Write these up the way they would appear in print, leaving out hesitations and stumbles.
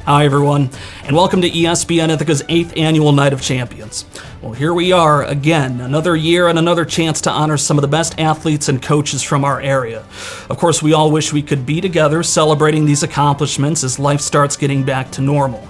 Hi everyone, and welcome to ESPN Ithaca's 8th Annual Night of Champions. Well, here we are again, another year and another chance to honor some of the best athletes and coaches from our area. Of course, we all wish we could be together celebrating these accomplishments as life starts getting back to normal.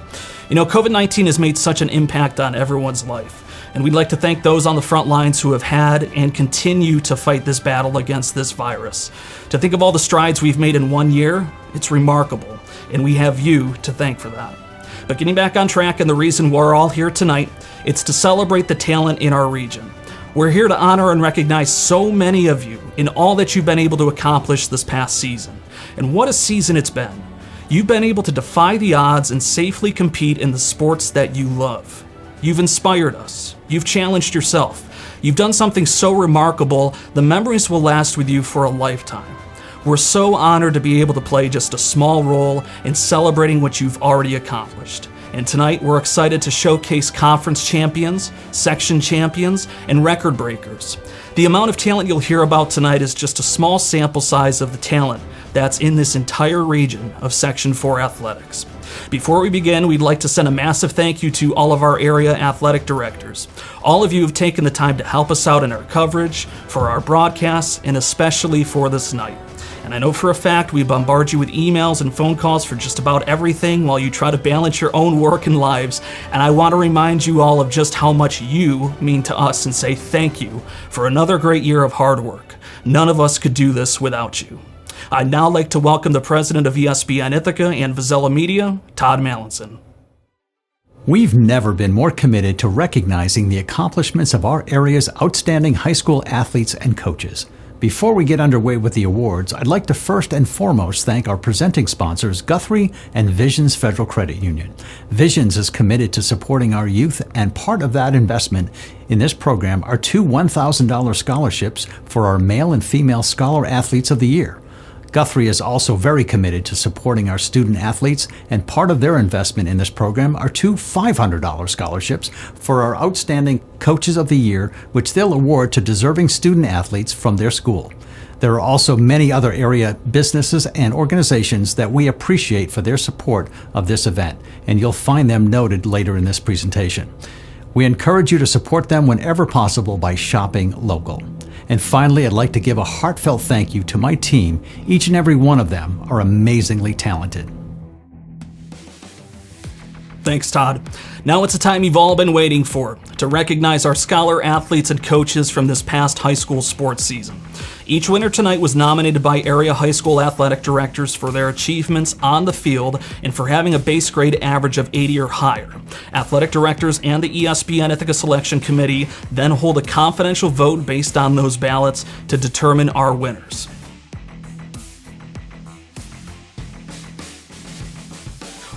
You know, COVID-19 has made such an impact on everyone's life, and we'd like to thank those on the front lines who have had and continue to fight this battle against this virus. To think of all the strides we've made in 1 year, it's remarkable, and we have you to thank for that. But getting back on track, and the reason we're all here tonight, it's to celebrate the talent in our region. We're here to honor and recognize so many of you in all that you've been able to accomplish this past season. And what a season it's been. You've been able to defy the odds and safely compete in the sports that you love. You've inspired us. You've challenged yourself. You've done something so remarkable, the memories will last with you for a lifetime. We're so honored to be able to play just a small role in celebrating what you've already accomplished. And tonight, we're excited to showcase conference champions, section champions, and record breakers. The amount of talent you'll hear about tonight is just a small sample size of the talent that's in this entire region of Section 4 athletics. Before we begin, we'd like to send a massive thank you to all of our area athletic directors. All of you have taken the time to help us out in our coverage, for our broadcasts, and especially for this night. And I know for a fact we bombard you with emails and phone calls for just about everything while you try to balance your own work and lives. And I want to remind you all of just how much you mean to us and say thank you for another great year of hard work. None of us could do this without you. I'd now like to welcome the president of ESPN Ithaca and Vizela Media, Todd Mallinson. We've never been more committed to recognizing the accomplishments of our area's outstanding high school athletes and coaches. Before we get underway with the awards, I'd like to first and foremost thank our presenting sponsors, Guthrie and Visions Federal Credit Union. Visions is committed to supporting our youth, and part of that investment in this program are two $1,000 scholarships for our male and female Scholar Athletes of the Year. Guthrie is also very committed to supporting our student athletes, and part of their investment in this program are two $500 scholarships for our outstanding Coaches of the Year, which they'll award to deserving student athletes from their school. There are also many other area businesses and organizations that we appreciate for their support of this event, and you'll find them noted later in this presentation. We encourage you to support them whenever possible by shopping local. And finally, I'd like to give a heartfelt thank you to my team. Each and every one of them are amazingly talented. Thanks, Todd. Now it's a time you've all been waiting for, to recognize our Scholar athletes and coaches from this past high school sports season. Each winner tonight was nominated by area high school athletic directors for their achievements on the field and for having a base grade average of 80 or higher. Athletic directors and the ESPN Ithaca Selection Committee then hold a confidential vote based on those ballots to determine our winners.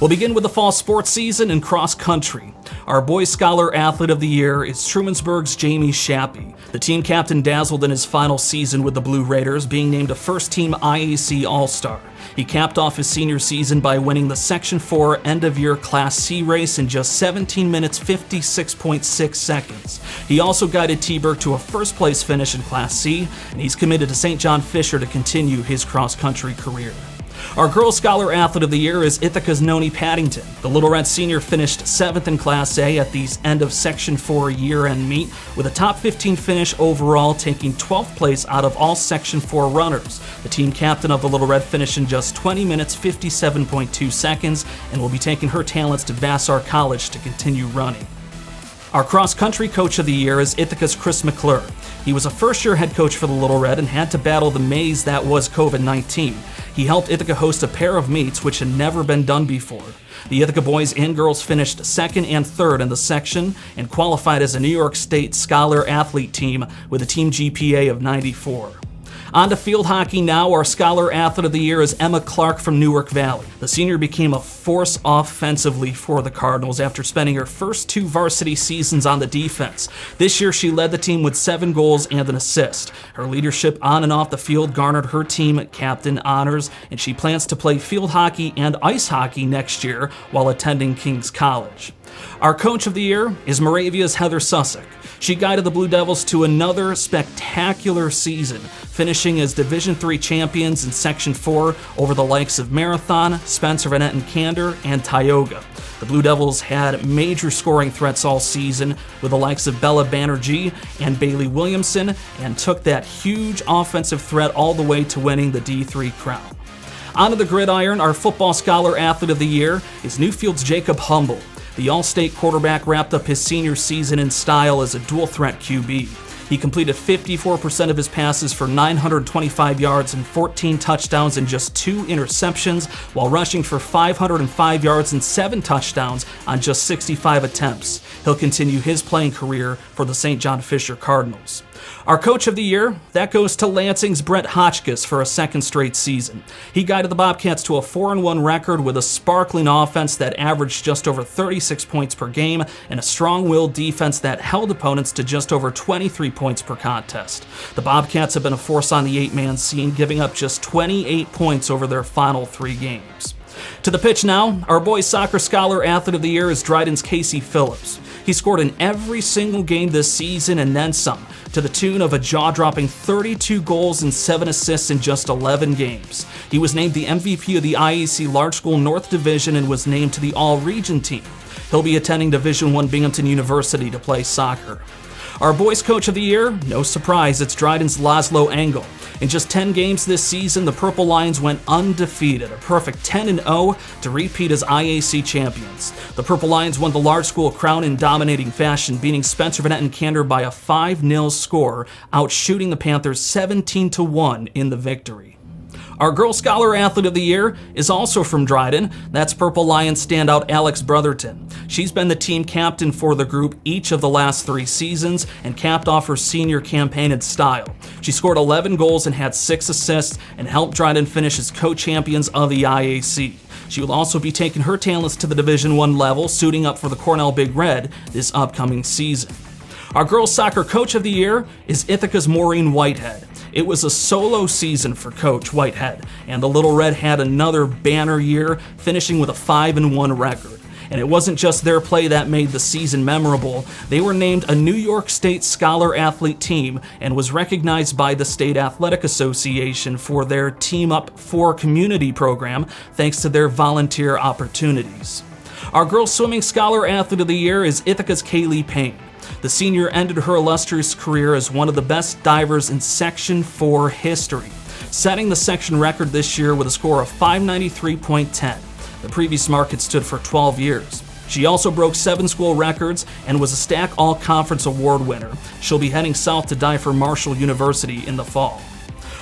We'll begin with the fall sports season in cross country. Our Boys Scholar Athlete of the Year is Trumansburg's Jamie Shappy. The team captain dazzled in his final season with the Blue Raiders, being named a first-team IAC All-Star. He capped off his senior season by winning the Section 4 end-of-year Class C race in just 17 minutes 56.6 seconds. He also guided T-Burg to a first-place finish in Class C, and he's committed to St. John Fisher to continue his cross-country career. Our Girls Scholar Athlete of the Year is Ithaca's Noni Paddington. The Little Red Senior finished 7th in Class A at the end of Section 4 year-end meet, with a top 15 finish overall, taking 12th place out of all Section 4 runners. The team captain of the Little Red finished in just 20 minutes 57.2 seconds and will be taking her talents to Vassar College to continue running. Our cross-country coach of the year is Ithaca's Chris McClure. He was a first-year head coach for the Little Red and had to battle the maze that was COVID-19. He helped Ithaca host a pair of meets which had never been done before. The Ithaca boys and girls finished 2nd and 3rd in the section and qualified as a New York State Scholar Athlete team with a team GPA of 94. On to field hockey now. Our Scholar Athlete of the Year is Emma Clark from Newark Valley. The senior became a force offensively for the Cardinals after spending her first 2 varsity seasons on the defense. This year, she led the team with 7 goals and an assist. Her leadership on and off the field garnered her team captain honors, and she plans to play field hockey and ice hockey next year while attending King's College. Our coach of the year is Moravia's Heather Sussick. She guided the Blue Devils to another spectacular season, finishing finishing as Division III champions in Section 4 over the likes of Marathon, Spencer Van Etten Candor, and Tioga. The Blue Devils had major scoring threats all season with the likes of Bella Banerjee and Bailey Williamson, and took that huge offensive threat all the way to winning the D3 crown. Onto the gridiron, our Football Scholar Athlete of the Year is Newfield's Jacob Humble. The All-State quarterback wrapped up his senior season in style as a dual-threat QB. He completed 54% of his passes for 925 yards and 14 touchdowns and just 2 interceptions, while rushing for 505 yards and 7 touchdowns on just 65 attempts. He'll continue his playing career for the St. John Fisher Cardinals. Our Coach of the Year, that goes to Lansing's Brett Hotchkiss for a second straight season. He guided the Bobcats to a 4-1 record with a sparkling offense that averaged just over 36 points per game and a strong-willed defense that held opponents to just over 23 points per contest. The Bobcats have been a force on the 8-man scene, giving up just 28 points over their final 3 games. To the pitch now, our boys soccer scholar athlete of the year is Dryden's Casey Phillips. He scored in every single game this season and then some, to the tune of a jaw-dropping 32 goals and 7 assists in just 11 games. He was named the MVP of the IAC Large School North Division and was named to the All-Region team. He'll be attending Division I Binghamton University to play soccer. Our boys coach of the year, no surprise, it's Dryden's Laszlo Engel. In just 10 games this season, the Purple Lions went undefeated, a perfect 10-0 to repeat as IAC champions. The Purple Lions won the large school crown in dominating fashion, beating Spencer Van Etten Candor by a 5-0 score, outshooting the Panthers 17-1 in the victory. Our Girl Scholar Athlete of the Year is also from Dryden. That's Purple Lions standout Alex Brotherton. She's been the team captain for the group each of the last 3 seasons and capped off her senior campaign in style. She scored 11 goals and had 6 assists and helped Dryden finish as co-champions of the IAC. She will also be taking her talents to the Division I level, suiting up for the Cornell Big Red this upcoming season. Our Girls Soccer Coach of the Year is Ithaca's Maureen Whitehead. It was a solo season for Coach Whitehead, and the Little Red had another banner year, finishing with a 5-1 record. And it wasn't just their play that made the season memorable. They were named a New York State Scholar Athlete team and was recognized by the State Athletic Association for their Team Up for Community program, thanks to their volunteer opportunities. Our Girls Swimming Scholar Athlete of the Year is Ithaca's Kaylee Payne. The senior ended her illustrious career as one of the best divers in Section 4 history, setting the section record this year with a score of 593.10. The previous mark had stood for 12 years. She also broke 7 school records and was a Stack All-Conference Award winner. She'll be heading south to dive for Marshall University in the fall.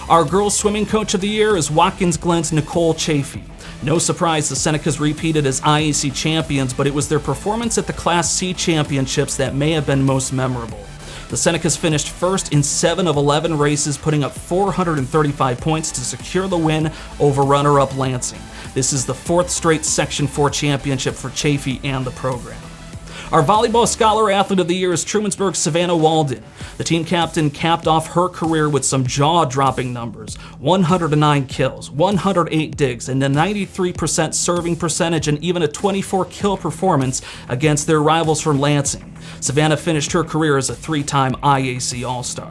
Our Girls Swimming Coach of the Year is Watkins Glen's Nicole Chafee. No surprise the Senecas repeated as IAC champions, but it was their performance at the Class C championships that may have been most memorable. The Senecas finished first in 7 of 11 races, putting up 435 points to secure the win over runner-up Lansing. This is the 4th straight Section 4 championship for Chafee and the program. Our Volleyball Scholar Athlete of the Year is Trumansburg's Savannah Walden. The team captain capped off her career with some jaw-dropping numbers: 109 kills, 108 digs, and a 93% serving percentage, and even a 24-kill performance against their rivals from Lansing. Savannah finished her career as a 3-time IAC All-Star.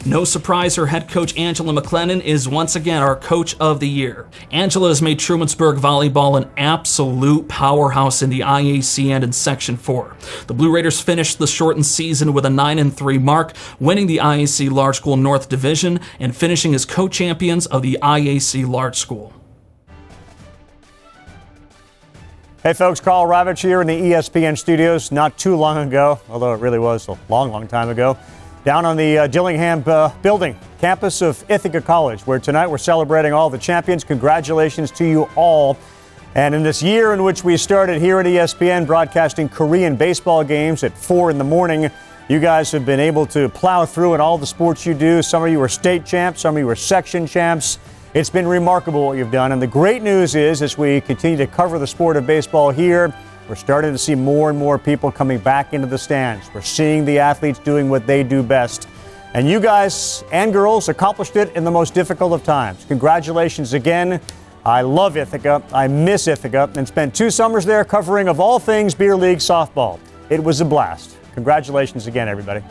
No surprise, her head coach Angela McLennan is once again our Coach of the Year. Angela has made Trumansburg Volleyball an absolute powerhouse in the IAC and in Section 4. The Blue Raiders finished the shortened season with a 9-3 mark, winning the IAC Large School North Division and finishing as co-champions of the IAC Large School. Hey folks, Carl Ravitch here in the ESPN studios. Not too long ago, although it really was a long time ago, down on the Dillingham building, campus of Ithaca College, where tonight we're celebrating all the champions. Congratulations to you all. And in this year in which we started here at ESPN broadcasting Korean baseball games at 4 in the morning, you guys have been able to plow through in all the sports you do. Some of you are state champs, some of you are section champs. It's been remarkable what you've done. And the great news is, as we continue to cover the sport of baseball here, we're starting to see more and more people coming back into the stands. We're seeing the athletes doing what they do best. And you guys and girls accomplished it in the most difficult of times. Congratulations again. I love Ithaca. I miss Ithaca and spent 2 summers there covering, of all things, beer league softball. It was a blast. Congratulations again, everybody.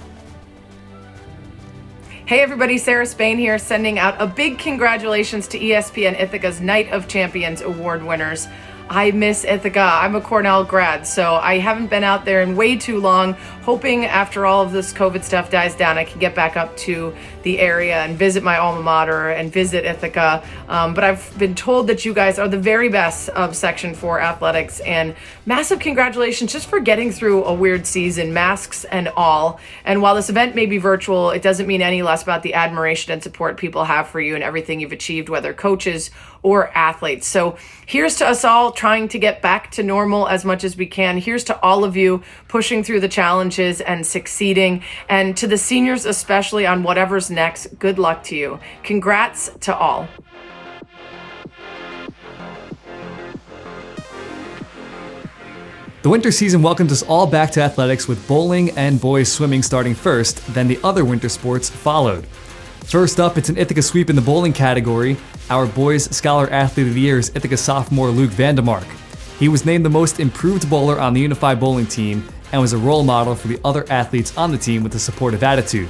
Hey everybody, Sarah Spain here, sending out a big congratulations to ESPN Ithaca's Night of Champions award winners. I miss Ithaca. I'm a Cornell grad, so I haven't been out there in way too long. Hoping after all of this COVID stuff dies down, I can get back up to the area and visit my alma mater and visit Ithaca. But I've been told that you guys are the very best of Section 4 athletics, and massive congratulations just for getting through a weird season, masks and all. And while this event may be virtual, it doesn't mean any less about the admiration and support people have for you and everything you've achieved, whether coaches or athletes. So here's to us all trying to get back to normal as much as we can. Here's to all of you pushing through the challenges and succeeding. And to the seniors, especially on whatever's next, good luck to you. Congrats to all. The winter season welcomed us all back to athletics, with bowling and boys swimming starting first, then the other winter sports followed. First up, it's an Ithaca sweep in the bowling category. Our boys Scholar Athlete of the Year is Ithaca sophomore Luke Vandemark. He was named the most improved bowler on the unified bowling team and was a role model for the other athletes on the team with a supportive attitude.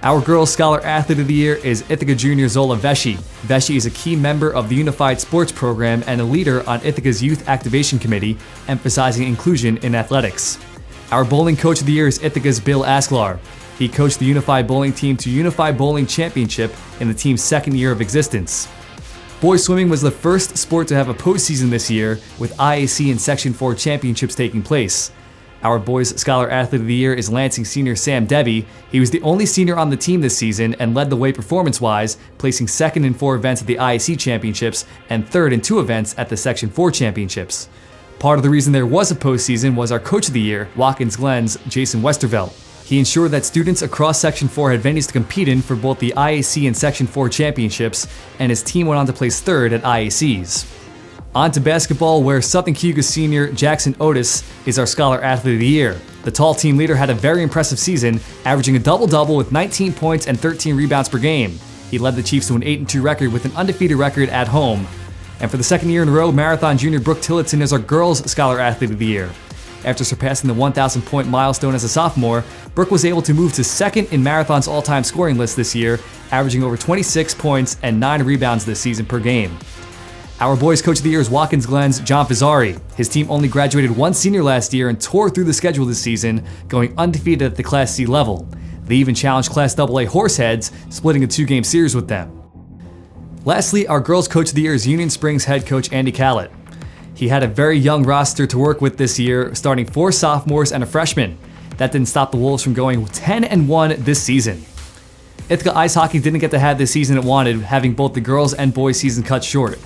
Our girls Scholar Athlete of the Year is Ithaca junior Zola Vesci. Vesci is a key member of the Unified Sports Program and a leader on Ithaca's Youth Activation Committee, emphasizing inclusion in athletics. Our bowling coach of the year is Ithaca's Bill Asklar. He coached the Unified Bowling team to Unified Bowling Championship in the team's second year of existence. Boys swimming was the first sport to have a postseason this year, with IAC and Section 4 championships taking place. Our boys Scholar Athlete of the Year is Lansing senior Sam Debbie. He was the only senior on the team this season and led the way performance-wise, placing second in 4 events at the IAC championships and third in 2 events at the Section 4 championships. Part of the reason there was a postseason was our coach of the year, Watkins Glen's Jason Westervelt. He ensured that students across Section 4 had venues to compete in for both the IAC and Section 4 championships, and his team went on to place third at IACs. On to basketball, where Southern Cayuga senior Jackson Otis is our Scholar Athlete of the Year. The tall team leader had a very impressive season, averaging a double-double with 19 points and 13 rebounds per game. He led the Chiefs to an 8-2 record with an undefeated record at home. And for the second year in a row, Marathon junior Brooke Tillotson is our girls Scholar Athlete of the Year. After surpassing the 1,000-point milestone as a sophomore, Brooke was able to move to second in Marathon's all-time scoring list this year, averaging over 26 points and 9 rebounds this season per game. Our boys coach of the year is Watkins Glen's John Pizzari. His team only graduated 1 senior last year and tore through the schedule this season, going undefeated at the Class C level. They even challenged Class AA Horseheads, splitting a 2-game series with them. Lastly, our girls coach of the year is Union Springs head coach Andy Callett. He had a very young roster to work with this year, starting 4 sophomores and a freshman. That didn't stop the Wolves from going 10-1 this season. Ithaca Ice Hockey didn't get to have the season it wanted, having both the girls and boys season cut short.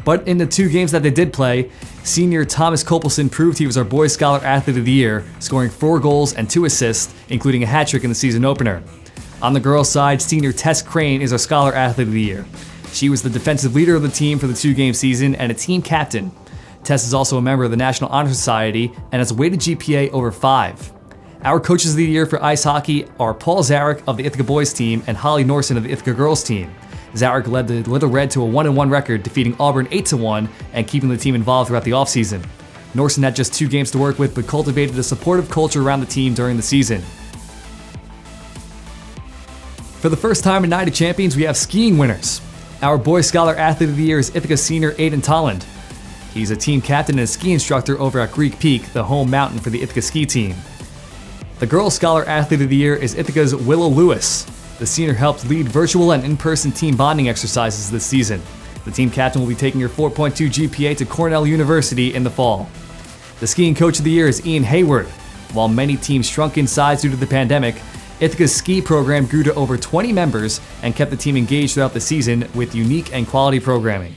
But in the 2 games that they did play, senior Thomas Kopelson proved he was our boys Scholar Athlete of the Year, scoring 4 goals and 2 assists, including a hat trick in the season opener. On the girls' side, senior Tess Crane is our Scholar Athlete of the Year. She was the defensive leader of the team for the 2-game season and a team captain. Tess is also a member of the National Honor Society and has a weighted GPA over 5. Our coaches of the year for ice hockey are Paul Zarek of the Ithaca boys team and Holly Norson of the Ithaca girls team. Zarek led the Little Red to a 1-1 record, defeating Auburn 8-1 and keeping the team involved throughout the offseason. Norson had just 2 games to work with, but cultivated a supportive culture around the team during the season. For the first time in Night of Champions, we have skiing winners. Our boys Scholar Athlete of the Year is Ithaca senior Aiden Tolland. He's a team captain and a ski instructor over at Greek Peak, the home mountain for the Ithaca ski team. The girls Scholar Athlete of the Year is Ithaca's Willow Lewis. The senior helped lead virtual and in-person team bonding exercises this season. The team captain will be taking her 4.2 GPA to Cornell University in the fall. The skiing coach of the year is Ian Hayward. While many teams shrunk in size due to the pandemic, Ithaca's ski program grew to over 20 members and kept the team engaged throughout the season with unique and quality programming.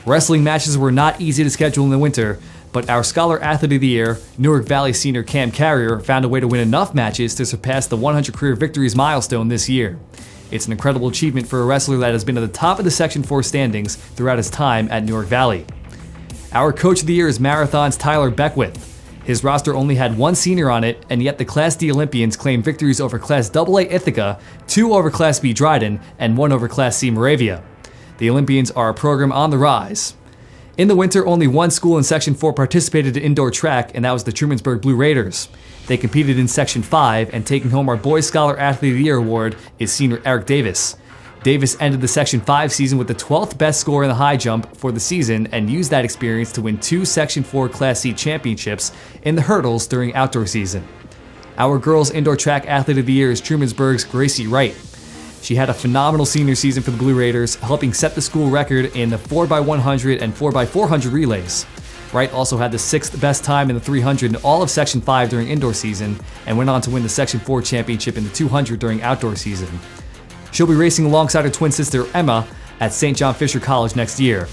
Wrestling matches were not easy to schedule in the winter, but our Scholar Athlete of the Year, Newark Valley senior Cam Carrier, found a way to win enough matches to surpass the 100 career victories milestone this year. It's an incredible achievement for a wrestler that has been at the top of the Section 4 standings throughout his time at Newark Valley. Our Coach of the Year is Marathon's Tyler Beckwith. His roster only had 1 senior on it, and yet the Class D Olympians claimed victories over Class AA Ithaca, 2 over Class B Dryden, and 1 over Class C Moravia. The Olympians are a program on the rise. In the winter, only 1 school in Section 4 participated in indoor track, and that was the Trumansburg Blue Raiders. They competed in Section 5, and taking home our Boys Scholar Athlete of the Year award is senior Eric Davis. Davis ended the Section 5 season with the 12th best score in the high jump for the season and used that experience to win 2 Section 4 Class C championships in the hurdles during outdoor season. Our girls indoor track athlete of the year is Trumansburg's Gracie Wright. She had a phenomenal senior season for the Blue Raiders, helping set the school record in the 4x100 and 4x400 relays. Wright also had the 6th best time in the 300 in all of Section 5 during indoor season and went on to win the Section 4 championship in the 200 during outdoor season. She'll be racing alongside her twin sister Emma at St. John Fisher College next year.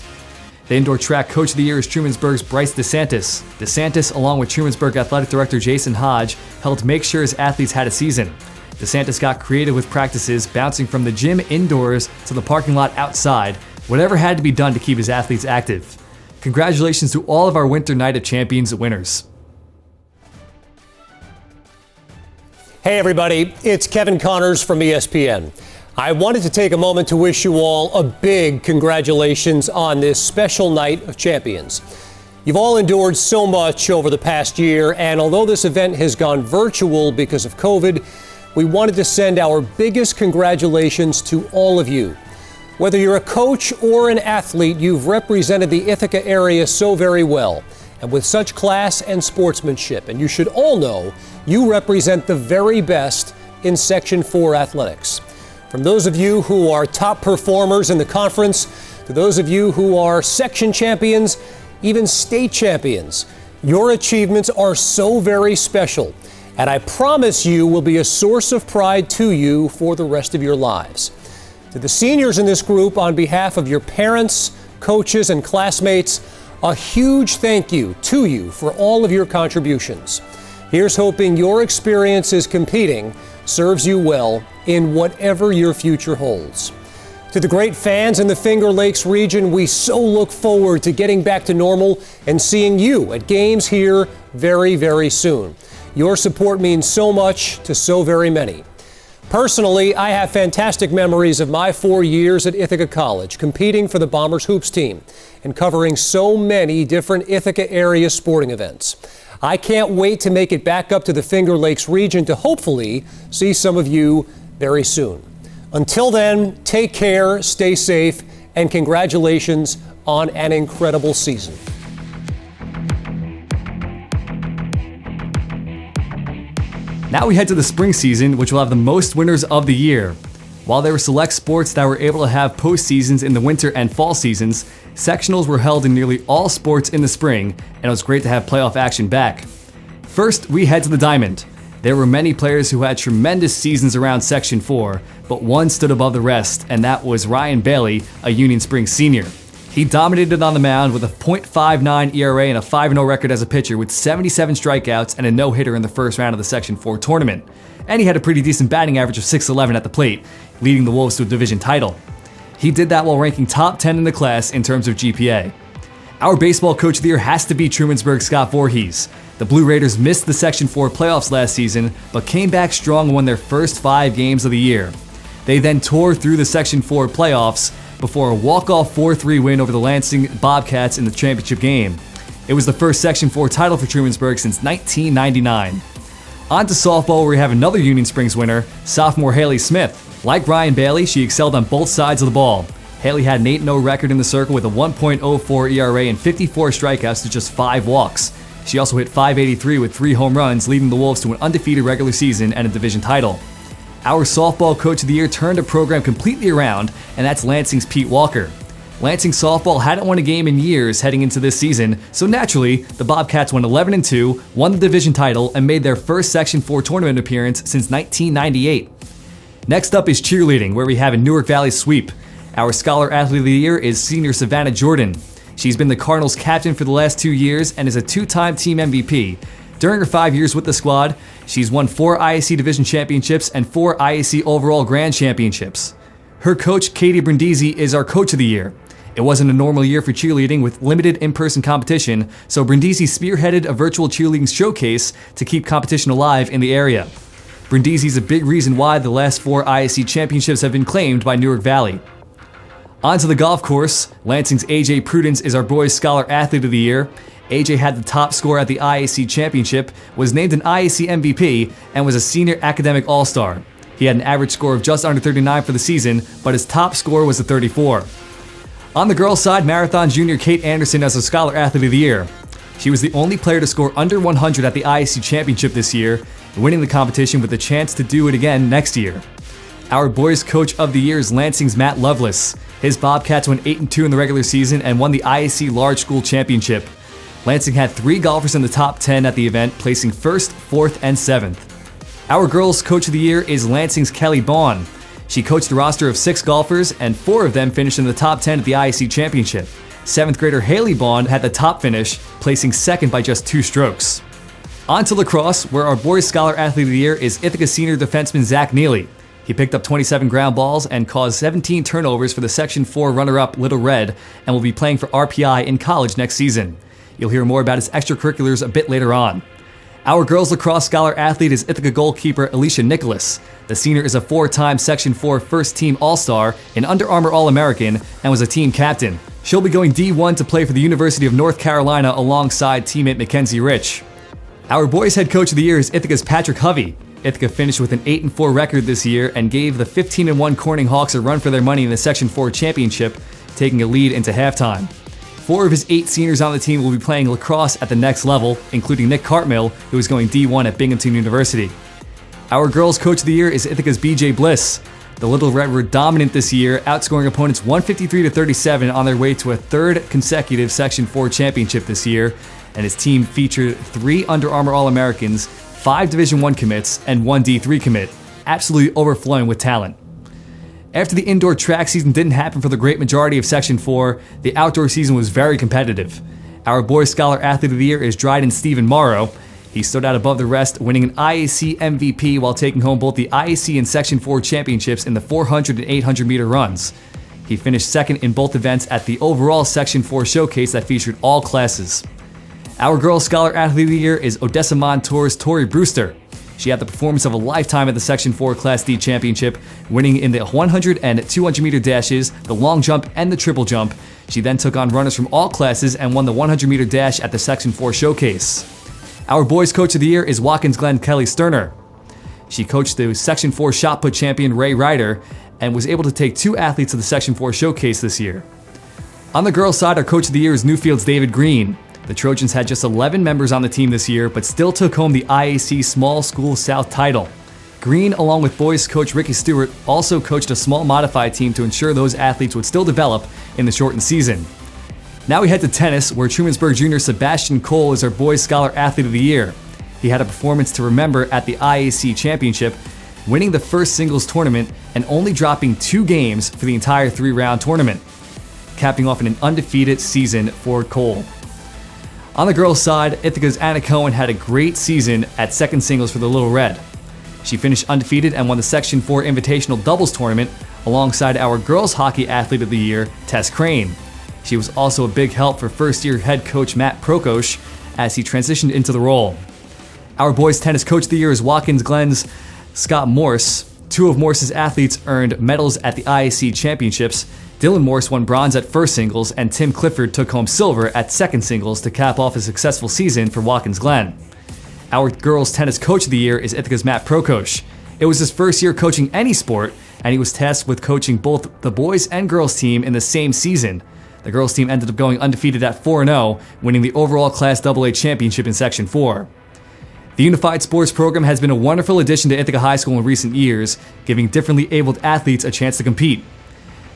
The indoor track coach of the year is Trumansburg's Bryce DeSantis. DeSantis, along with Trumansburg athletic director Jason Hodge, helped make sure his athletes had a season. DeSantis got creative with practices, bouncing from the gym indoors to the parking lot outside, whatever had to be done to keep his athletes active. Congratulations to all of our Winter Night of Champions winners. Hey everybody, it's Kevin Connors from ESPN. I wanted to take a moment to wish you all a big congratulations on this special night of champions. You've all endured so much over the past year, and although this event has gone virtual because of COVID, we wanted to send our biggest congratulations to all of you. Whether you're a coach or an athlete, you've represented the Ithaca area so very well, and with such class and sportsmanship, and you should all know you represent the very best in Section 4 athletics. From those of you who are top performers in the conference, to those of you who are section champions, even state champions, your achievements are so very special, and I promise you will be a source of pride to you for the rest of your lives. To the seniors in this group, on behalf of your parents, coaches, and classmates, a huge thank you to you for all of your contributions. Here's hoping your experiences competing serves you well in whatever your future holds. To the great fans in the Finger Lakes region, we so look forward to getting back to normal and seeing you at games here very, very soon. Your support means so much to so very many. Personally, I have fantastic memories of my 4 years at Ithaca College, competing for the Bombers Hoops team and covering so many different Ithaca area sporting events. I can't wait to make it back up to the Finger Lakes region to hopefully see some of you very soon. Until then, take care, stay safe, and congratulations on an incredible season. Now we head to the spring season, which will have the most winners of the year. While there were select sports that were able to have postseasons in the winter and fall seasons, sectionals were held in nearly all sports in the spring, and it was great to have playoff action back. First, we head to the Diamond. There were many players who had tremendous seasons around Section 4, but one stood above the rest, and that was Ryan Bailey, a Union Springs senior. He dominated on the mound with a .59 ERA and a 5-0 record as a pitcher with 77 strikeouts and a no-hitter in the first round of the Section 4 tournament. And he had a pretty decent batting average of .611 at the plate, leading the Wolves to a division title. He did that while ranking top 10 in the class in terms of GPA. Our baseball coach of the year has to be Trumansburg's Scott Voorhees. The Blue Raiders missed the Section 4 playoffs last season, but came back strong and won their first 5 games of the year. They then tore through the Section 4 playoffs before a walk-off 4-3 win over the Lansing Bobcats in the championship game. It was the first Section 4 title for Trumansburg since 1999. On to softball, where we have another Union Springs winner, sophomore Haley Smith. Like Ryan Bailey, she excelled on both sides of the ball. Haley had an 8-0 record in the circle with a 1.04 ERA and 54 strikeouts to just 5 walks. She also hit .583 with 3 home runs, leading the Wolves to an undefeated regular season and a division title. Our softball coach of the year turned a program completely around, and that's Lansing's Pete Walker. Lansing softball hadn't won a game in years heading into this season, so naturally, the Bobcats went 11-2, won the division title, and made their first Section 4 tournament appearance since 1998. Next up is cheerleading, where we have a Newark Valley sweep. Our Scholar Athlete of the Year is senior Savannah Jordan. She's been the Cardinals' captain for the last 2 years and is a 2-time team MVP. During her 5 years with the squad, she's won 4 IAC Division Championships and 4 IAC Overall Grand Championships. Her coach, Katie Brindisi, is our Coach of the Year. It wasn't a normal year for cheerleading with limited in-person competition, so Brindisi spearheaded a virtual cheerleading showcase to keep competition alive in the area. Brindisi is a big reason why the last 4 IAC championships have been claimed by Newark Valley. On to the golf course. Lansing's AJ Prudence is our Boys Scholar Athlete of the Year. AJ had the top score at the IAC Championship, was named an IAC MVP, and was a senior academic all-star. He had an average score of just under 39 for the season, but his top score was a 34. On the girls' side, Marathon junior Kate Anderson as a Scholar Athlete of the Year. She was the only player to score under 100 at the IAC Championship this year, winning the competition with a chance to do it again next year. Our boys' coach of the year is Lansing's Matt Lovelace. His Bobcats went 8-2 in the regular season and won the IAC Large School Championship. Lansing had 3 golfers in the top 10 at the event, placing 1st, 4th, and 7th. Our girls' coach of the year is Lansing's Kelly Bond. She coached a roster of 6 golfers, and 4 of them finished in the top 10 at the IAC Championship. 7th grader Haley Bond had the top finish, placing 2nd by just 2 strokes. On to lacrosse, where our boys' Scholar Athlete of the Year is Ithaca senior defenseman Zach Neely. He picked up 27 ground balls and caused 17 turnovers for the Section 4 runner-up Little Red, and will be playing for RPI in college next season. You'll hear more about his extracurriculars a bit later on. Our girls lacrosse Scholar Athlete is Ithaca goalkeeper Alicia Nicholas. The senior is a 4-time Section 4 first-team All-Star, an Under Armour All-American, and was a team captain. She'll be going D1 to play for the University of North Carolina alongside teammate Mackenzie Rich. Our boys' head coach of the year is Ithaca's Patrick Hovey. Ithaca finished with an 8-4 record this year and gave the 15-1 Corning Hawks a run for their money in the Section 4 championship, taking a lead into halftime. 4 of his 8 seniors on the team will be playing lacrosse at the next level, including Nick Cartmill, who is going D1 at Binghamton University. Our girls' coach of the year is Ithaca's BJ Bliss. The Little Red were dominant this year, outscoring opponents 153-37 on their way to a 3rd consecutive Section 4 championship this year, and his team featured 3 Under Armour All-Americans, 5 Division I commits, and 1 D3 commit, absolutely overflowing with talent. After the indoor track season didn't happen for the great majority of Section 4, the outdoor season was very competitive. Our boys' Scholar Athlete of the Year is Dryden Stephen Morrow. He stood out above the rest, winning an IAC MVP while taking home both the IAC and Section 4 championships in the 400 and 800 meter runs. He finished 2nd in both events at the overall Section 4 showcase that featured all classes. Our girls' Scholar Athlete of the Year is Odessa Montour's Tori Brewster. She had the performance of a lifetime at the Section 4 Class D Championship, winning in the 100 and 200 meter dashes, the long jump, and the triple jump. She then took on runners from all classes and won the 100 meter dash at the Section 4 showcase. Our boys' coach of the year is Watkins Glen Kelly Sterner. She coached the Section 4 shot put champion Ray Ryder and was able to take 2 athletes to the Section 4 showcase this year. On the girls' side, our coach of the year is Newfield's David Green. The Trojans had just 11 members on the team this year, but still took home the IAC Small School South title. Green, along with boys coach Ricky Stewart, also coached a small modified team to ensure those athletes would still develop in the shortened season. Now we head to tennis, where Trumansburg junior Sebastian Cole is our boys' Scholar Athlete of the Year. He had a performance to remember at the IAC Championship, winning the first singles tournament and only dropping 2 games for the entire 3-round tournament, capping off an undefeated season for Cole. On the girls' side, Ithaca's Anna Cohen had a great season at second singles for the Little Red. She finished undefeated and won the Section 4 Invitational Doubles Tournament alongside our Girls Hockey Athlete of the Year, Tess Crane. She was also a big help for first-year head coach Matt Prokosh as he transitioned into the role. Our boys' tennis coach of the year is Watkins Glen's Scott Morse. 2 of Morse's athletes earned medals at the IAC Championships. Dylan Morse won bronze at first singles, and Tim Clifford took home silver at second singles to cap off a successful season for Watkins Glen. Our girls' tennis coach of the year is Ithaca's Matt Prokosh. It was his first year coaching any sport, and he was tasked with coaching both the boys and girls team in the same season. The girls team ended up going undefeated at 4-0, winning the overall Class AA championship in Section 4. The Unified Sports Program has been a wonderful addition to Ithaca High School in recent years, giving differently abled athletes a chance to compete.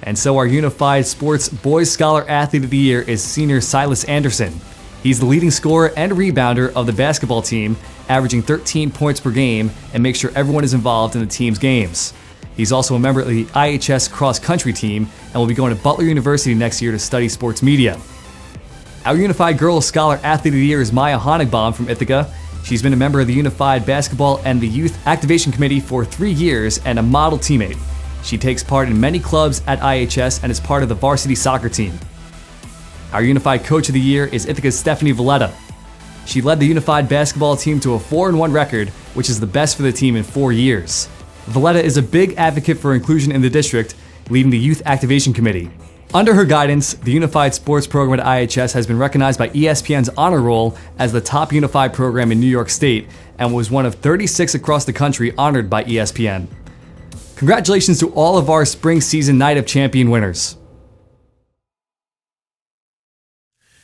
And so our Unified Sports Boys Scholar Athlete of the Year is senior Silas Anderson. He's the leading scorer and rebounder of the basketball team, averaging 13 points per game, and makes sure everyone is involved in the team's games. He's also a member of the IHS cross-country team and will be going to Butler University next year to study sports media. Our Unified Girls Scholar Athlete of the Year is Maya Honigbaum from Ithaca. She's been a member of the Unified Basketball and the Youth Activation Committee for 3 years and a model teammate. She takes part in many clubs at IHS and is part of the varsity soccer team. Our Unified Coach of the Year is Ithaca's Stephanie Valletta. She led the Unified Basketball team to a 4-1 record, which is the best for the team in 4 years. Valletta is a big advocate for inclusion in the district, leading the Youth Activation Committee. Under her guidance, the Unified Sports Program at IHS has been recognized by ESPN's Honor Roll as the top unified program in New York State and was one of 36 across the country honored by ESPN. Congratulations to all of our spring season Night of Champion winners.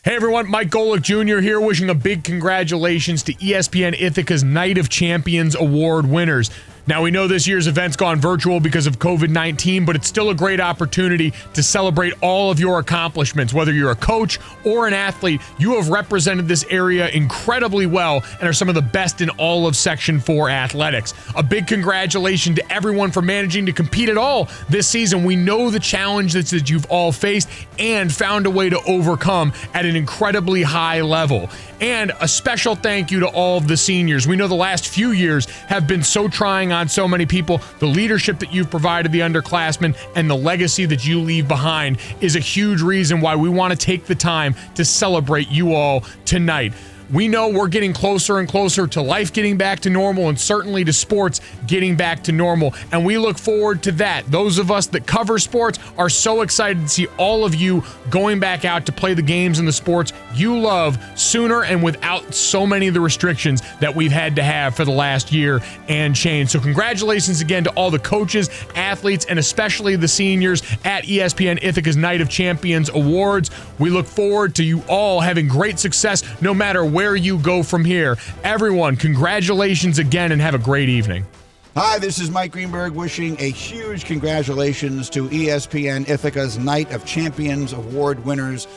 Hey everyone, Mike Golick Jr. here, wishing a big congratulations to ESPN Ithaca's Night of Champions Award winners. Now, we know this year's event's gone virtual because of COVID-19, but it's still a great opportunity to celebrate all of your accomplishments. Whether you're a coach or an athlete, you have represented this area incredibly well and are some of the best in all of Section 4 athletics. A big congratulations to everyone for managing to compete at all this season. We know the challenge that you've all faced and found a way to overcome at an incredibly high level. And a special thank you to all of the seniors. We know the last few years have been so trying on so many people. The leadership that you've provided the underclassmen and the legacy that you leave behind is a huge reason why we want to take the time to celebrate you all tonight. We know we're getting closer and closer to life getting back to normal and certainly to sports getting back to normal. And we look forward to that. Those of us that cover sports are so excited to see all of you going back out to play the games and the sports you love sooner and without so many of the restrictions that we've had to have for the last year and change. So congratulations again to all the coaches, athletes, and especially the seniors at ESPN Ithaca's Night of Champions Awards. We look forward to you all having great success no matter where you go from here. Everyone, congratulations again and have a great evening. Hi, this is Mike Greenberg wishing a huge congratulations to ESPN Ithaca's Night of Champions Award winners.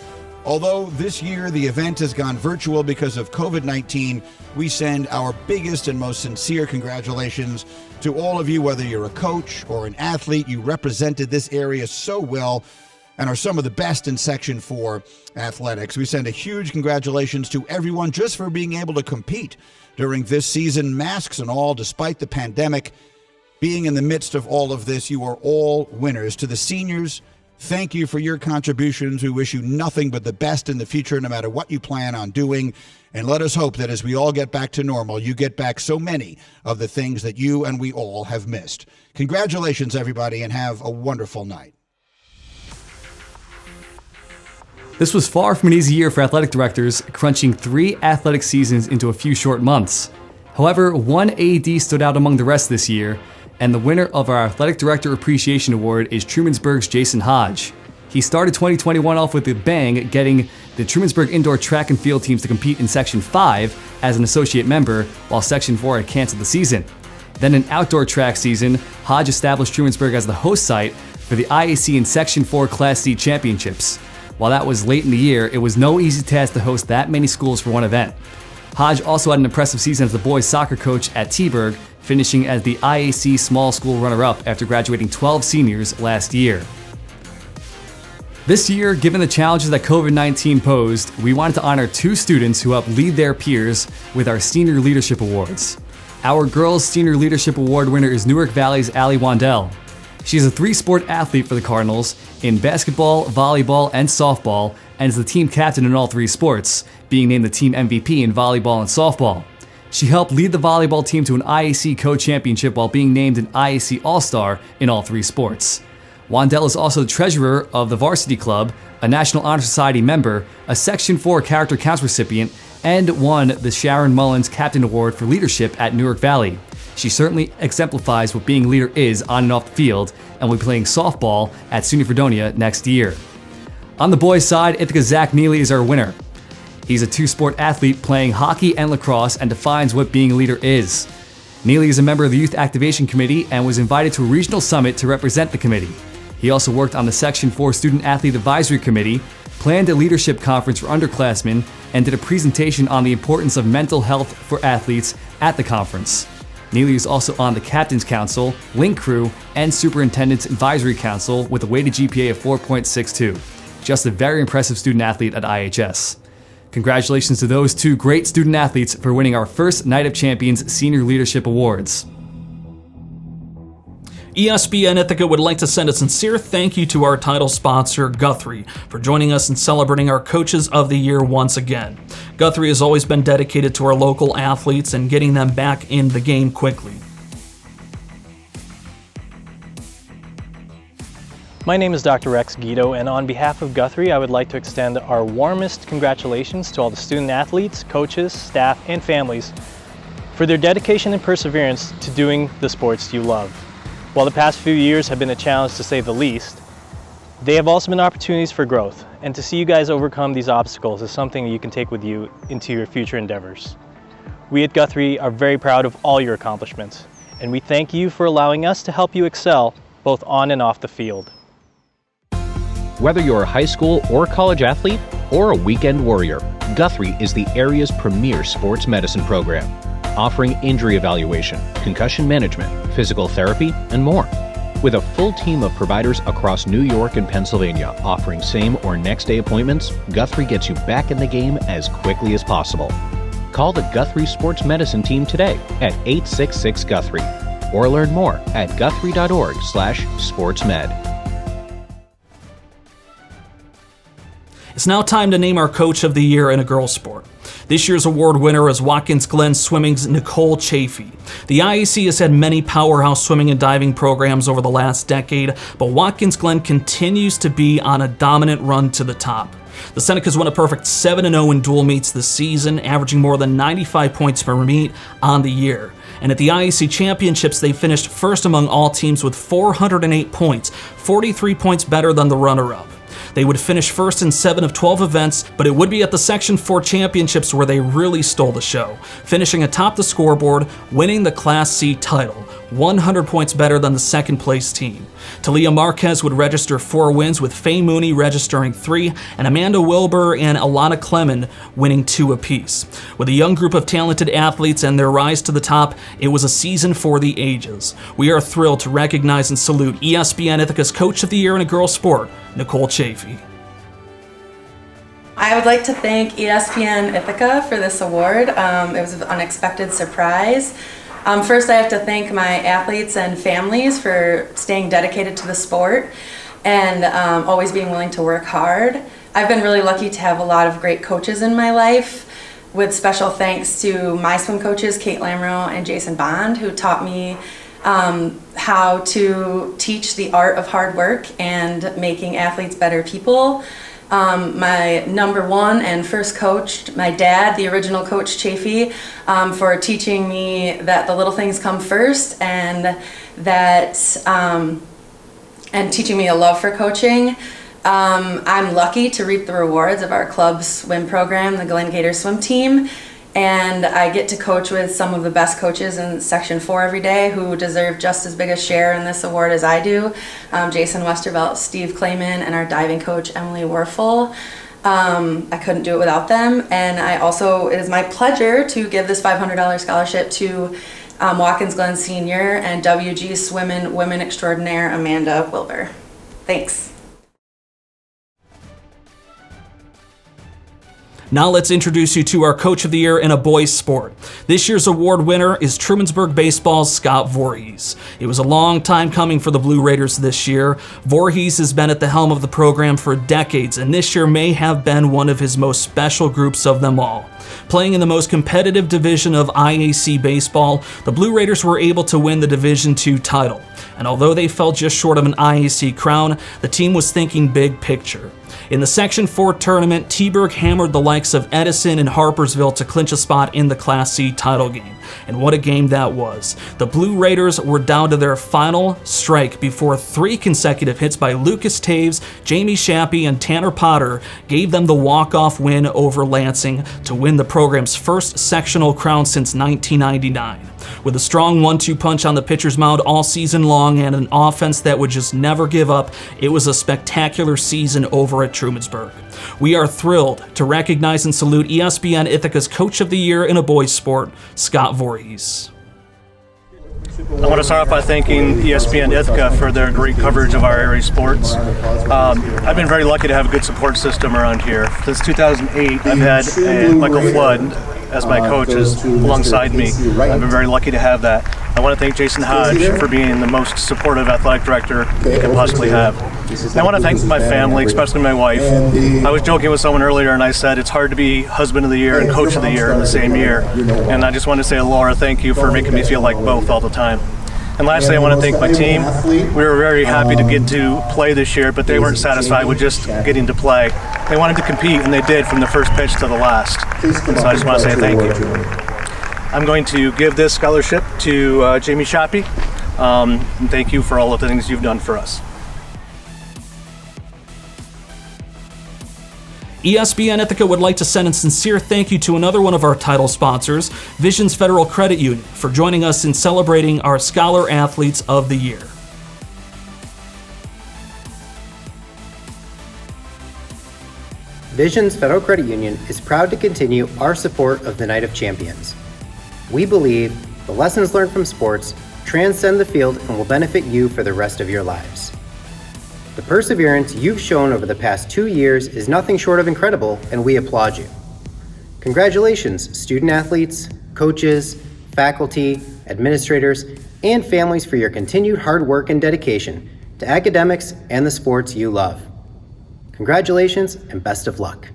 Although this year the event has gone virtual because of COVID-19, we send our biggest and most sincere congratulations to all of you, whether you're a coach or an athlete. You represented this area so well and are some of the best in Section 4 athletics. We send a huge congratulations to everyone just for being able to compete during this season, masks and all, despite the pandemic. Being in the midst of all of this, you are all winners. To the seniors, thank you for your contributions. We wish you nothing but the best in the future, no matter what you plan on doing. And let us hope that as we all get back to normal, you get back so many of the things that you and we all have missed. Congratulations, everybody, and have a wonderful night. This was far from an easy year for athletic directors, crunching 3 athletic seasons into a few short months. However, one AD stood out among the rest this year, and the winner of our Athletic Director Appreciation Award is Trumansburg's Jason Hodge. He started 2021 off with a bang, getting the Trumansburg indoor track and field teams to compete in Section 5 as an associate member, while Section 4 had canceled the season. Then an outdoor track season, Hodge established Trumansburg as the host site for the IAC and Section 4 Class C championships. While that was late in the year, it was no easy task to host that many schools for one event. Hodge also had an impressive season as the boys soccer coach at T-Burg, finishing as the IAC small school runner-up after graduating 12 seniors last year. This year, given the challenges that COVID-19 posed, we wanted to honor 2 students who helped lead their peers with our Senior Leadership Awards. Our Girls Senior Leadership Award winner is Newark Valley's Allie Wandell. She is a 3-sport athlete for the Cardinals in basketball, volleyball, and softball, and is the team captain in all 3 sports, being named the team MVP in volleyball and softball. She helped lead the volleyball team to an IAC co-championship while being named an IAC All-Star in all 3 sports. Wandell is also the treasurer of the Varsity Club, a National Honor Society member, a Section 4 Character Counts recipient, and won the Sharon Mullins Captain Award for Leadership at Newark Valley. She certainly exemplifies what being a leader is on and off the field, and will be playing softball at SUNY Fredonia next year. On the boys' side, Ithaca's Zach Neely is our winner. He's a 2-sport athlete playing hockey and lacrosse and defines what being a leader is. Neely is a member of the Youth Activation Committee and was invited to a regional summit to represent the committee. He also worked on the Section 4 Student Athlete Advisory Committee, planned a leadership conference for underclassmen, and did a presentation on the importance of mental health for athletes at the conference. Neely is also on the Captain's Council, Link Crew, and Superintendent's Advisory Council with a weighted GPA of 4.62. Just a very impressive student athlete at IHS. Congratulations to those 2 great student athletes for winning our first Night of Champions Senior Leadership Awards. ESPN Ithaca would like to send a sincere thank you to our title sponsor, Guthrie, for joining us in celebrating our Coaches of the Year once again. Guthrie has always been dedicated to our local athletes and getting them back in the game quickly. My name is Dr. Rex Guido, and on behalf of Guthrie, I would like to extend our warmest congratulations to all the student athletes, coaches, staff, and families for their dedication and perseverance to doing the sports you love. While the past few years have been a challenge to say the least, they have also been opportunities for growth, and to see you guys overcome these obstacles is something you can take with you into your future endeavors. We at Guthrie are very proud of all your accomplishments, and we thank you for allowing us to help you excel both on and off the field. Whether you're a high school or college athlete or a weekend warrior, Guthrie is the area's premier sports medicine program, offering injury evaluation, concussion management, physical therapy, and more. With a full team of providers across New York and Pennsylvania offering same or next day appointments, Guthrie gets you back in the game as quickly as possible. Call the Guthrie Sports Medicine team today at 866-GUTHRIE or learn more at guthrie.org/sportsmed. It's now time to name our Coach of the Year in a girls' sport. This year's award winner is Watkins Glen Swimming's Nicole Chafee. The IAC has had many powerhouse swimming and diving programs over the last decade, but Watkins Glen continues to be on a dominant run to the top. The Senecas won a perfect 7-0 in dual meets this season, averaging more than 95 points per meet on the year. And at the IAC Championships, they finished first among all teams with 408 points, 43 points better than the runner-up. They would finish first in 7 of 12 events, but it would be at the Section 4 Championships where they really stole the show, finishing atop the scoreboard, winning the Class C title, 100 points better than the second place team. Talia Marquez would register 4 wins, with Faye Mooney registering 3, and Amanda Wilbur and Alana Clemen winning 2 apiece. With a young group of talented athletes and their rise to the top, it was a season for the ages. We are thrilled to recognize and salute ESPN Ithaca's Coach of the Year in a girls' sport, Nicole Chafee. I would like to thank ESPN Ithaca for this award. It was an unexpected surprise. First, I have to thank my athletes and families for staying dedicated to the sport and always being willing to work hard. I've been really lucky to have a lot of great coaches in my life, with special thanks to my swim coaches, Kate Lamro and Jason Bond, who taught me how to teach the art of hard work and making athletes better people. My number one and first coach, my dad, the original Coach Chafee, for teaching me that the little things come first, and that and teaching me a love for coaching. I'm lucky to reap the rewards of our club's swim program, the Glen Gators swim team, and I get to coach with some of the best coaches in Section 4 every day who deserve just as big a share in this award as I do. Jason Westervelt, Steve Clayman, and our diving coach, Emily Werfel. I couldn't do it without them. And it is my pleasure to give this $500 scholarship to Watkins Glen Senior and WG Swimmin' Women Extraordinaire Amanda Wilbur. Thanks. Now let's introduce you to our Coach of the Year in a boys' sport. This year's award winner is Trumansburg Baseball's Scott Voorhees. It was a long time coming for the Blue Raiders this year. Voorhees has been at the helm of the program for decades, and this year may have been one of his most special groups of them all. Playing in the most competitive division of IAC baseball, the Blue Raiders were able to win the Division II title. And although they fell just short of an IAC crown, the team was thinking big picture. In the Section 4 tournament, T-Burg hammered the likes of Edison and Harpersville to clinch a spot in the Class C title game. And what a game that was. The Blue Raiders were down to their final strike before 3 consecutive hits by Lucas Taves, Jamie Shappy, and Tanner Potter gave them the walk-off win over Lansing to win the program's first sectional crown since 1999. With a strong 1-2 punch on the pitcher's mound all season long and an offense that would just never give up, it was a spectacular season over at Trumansburg. We are thrilled to recognize and salute ESPN Ithaca's Coach of the Year in a boys' sport, Scott Voorhees. I want to start off by thanking ESPN Ithaca for their great coverage of our area sports. I've been very lucky to have a good support system around here. Since 2008, I've had Michael Flood as my coaches alongside me. I've been very lucky to have that. I want to thank Jason Hodge for being the most supportive athletic director you can possibly have. And I want to thank my family, especially my wife. I was joking with someone earlier and I said it's hard to be husband of the year and coach of the year in the same year. And I just want to say, Laura, thank you for making me feel like both all the time. And lastly, I want to thank my team. We were very happy to get to play this year, but they weren't satisfied with just getting to play. They wanted to compete, and they did from the first pitch to the last. And so I just want to say thank you. I'm going to give this scholarship to Jamie Shoppy. And thank you for all of the things you've done for us. ESPN Ithaca would like to send a sincere thank you to another one of our title sponsors, Visions Federal Credit Union, for joining us in celebrating our Scholar Athletes of the Year. Visions Federal Credit Union is proud to continue our support of the Night of Champions. We believe the lessons learned from sports transcend the field and will benefit you for the rest of your lives. The perseverance you've shown over the past 2 years is nothing short of incredible, and we applaud you. Congratulations, student athletes, coaches, faculty, administrators, and families for your continued hard work and dedication to academics and the sports you love. Congratulations and best of luck.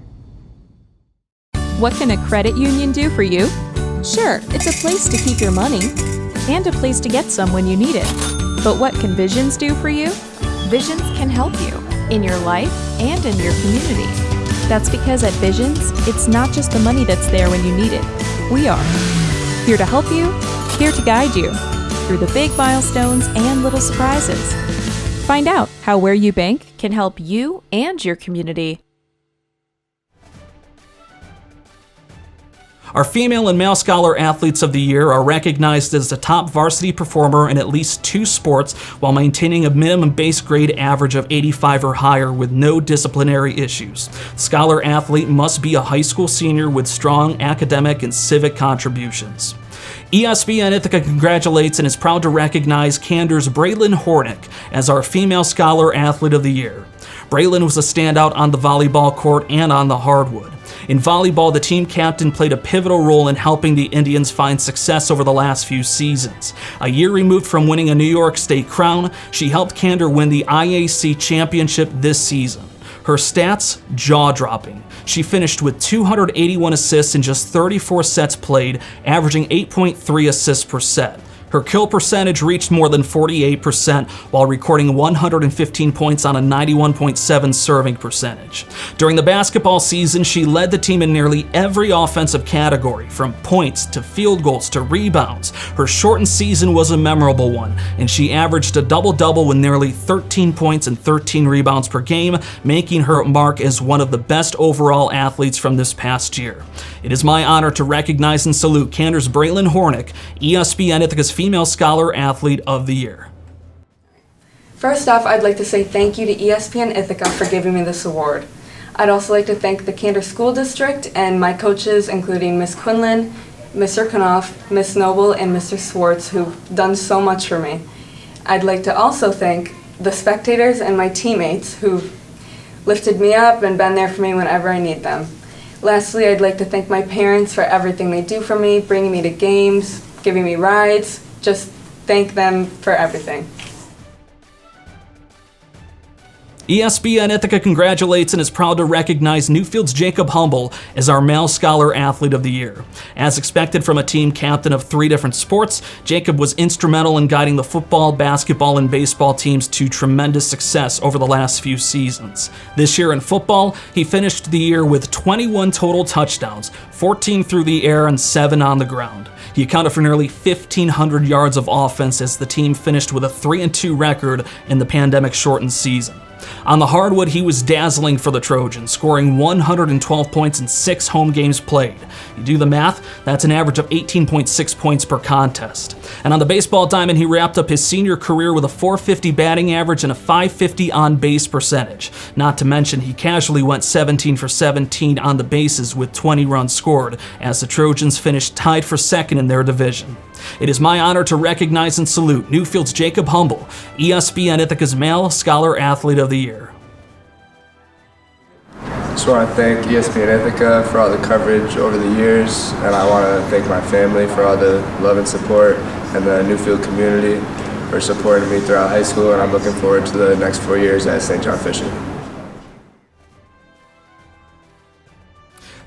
What can a credit union do for you? Sure, it's a place to keep your money and a place to get some when you need it. But what can Visions do for you? Visions can help you in your life and in your community. That's because at Visions, it's not just the money that's there when you need it. We are here to help you, here to guide you through the big milestones and little surprises. Find out how where you bank can help you and your community. Our female and male Scholar Athletes of the Year are recognized as the top varsity performer in at least 2 sports while maintaining a minimum base grade average of 85 or higher with no disciplinary issues. Scholar Athlete must be a high school senior with strong academic and civic contributions. ESPN Ithaca congratulates and is proud to recognize Candor's Braylon Hornick as our Female Scholar Athlete of the Year. Braylon was a standout on the volleyball court and on the hardwood. In volleyball, the team captain played a pivotal role in helping the Indians find success over the last few seasons. A year removed from winning a New York State crown, she helped Candor win the IAC championship this season. Her stats, jaw-dropping. She finished with 281 assists in just 34 sets played, averaging 8.3 assists per set. Her kill percentage reached more than 48% while recording 115 points on a 91.7 serving percentage. During the basketball season, she led the team in nearly every offensive category, from points to field goals to rebounds. Her shortened season was a memorable one, and she averaged a double-double with nearly 13 points and 13 rebounds per game, making her mark as one of the best overall athletes from this past year. It is my honor to recognize and salute Candor's Braylon Hornick, ESPN Ithaca's Female Scholar Athlete of the Year. First off, I'd like to say thank you to ESPN Ithaca for giving me this award. I'd also like to thank the Candor School District and my coaches, including Ms. Quinlan, Mr. Knopf, Ms. Noble, and Mr. Swartz, who've done so much for me. I'd like to also thank the spectators and my teammates who've lifted me up and been there for me whenever I need them. Lastly, I'd like to thank my parents for everything they do for me, bringing me to games, giving me rides. Just thank them for everything. ESPN Ithaca congratulates and is proud to recognize Newfield's Jacob Humble as our Male Scholar Athlete of the Year. As expected from a team captain of 3 different sports, Jacob was instrumental in guiding the football, basketball, and baseball teams to tremendous success over the last few seasons. This year in football, he finished the year with 21 total touchdowns, 14 through the air and 7 on the ground. He accounted for nearly 1,500 yards of offense as the team finished with a 3-2 record in the pandemic-shortened season. On the hardwood, he was dazzling for the Trojans, scoring 112 points in 6 home games played. You do the math, that's an average of 18.6 points per contest. And on the baseball diamond, he wrapped up his senior career with a .450 batting average and a .550 on-base percentage. Not to mention, he casually went 17 for 17 on the bases with 20 runs scored, as the Trojans finished tied for second in their division. It is my honor to recognize and salute Newfield's Jacob Humble, ESPN Ithaca's Male Scholar Athlete of the Year. I just want to thank ESPN Ithaca for all the coverage over the years, and I want to thank my family for all the love and support, and the Newfield community for supporting me throughout high school, and I'm looking forward to the next 4 years at St. John Fisher.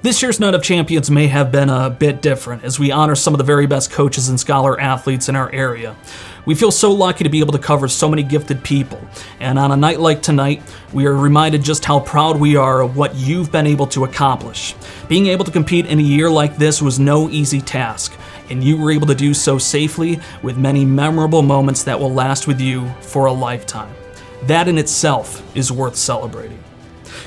This year's Night of Champions may have been a bit different as we honor some of the very best coaches and scholar athletes in our area. We feel so lucky to be able to cover so many gifted people, and on a night like tonight, we are reminded just how proud we are of what you've been able to accomplish. Being able to compete in a year like this was no easy task, and you were able to do so safely with many memorable moments that will last with you for a lifetime. That in itself is worth celebrating.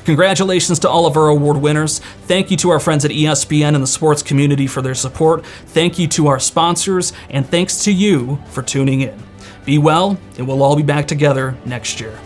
Congratulations to all of our award winners. Thank you to our friends at ESPN and the sports community for their support. Thank you to our sponsors, and thanks to you for tuning in. Be well, and we'll all be back together next year.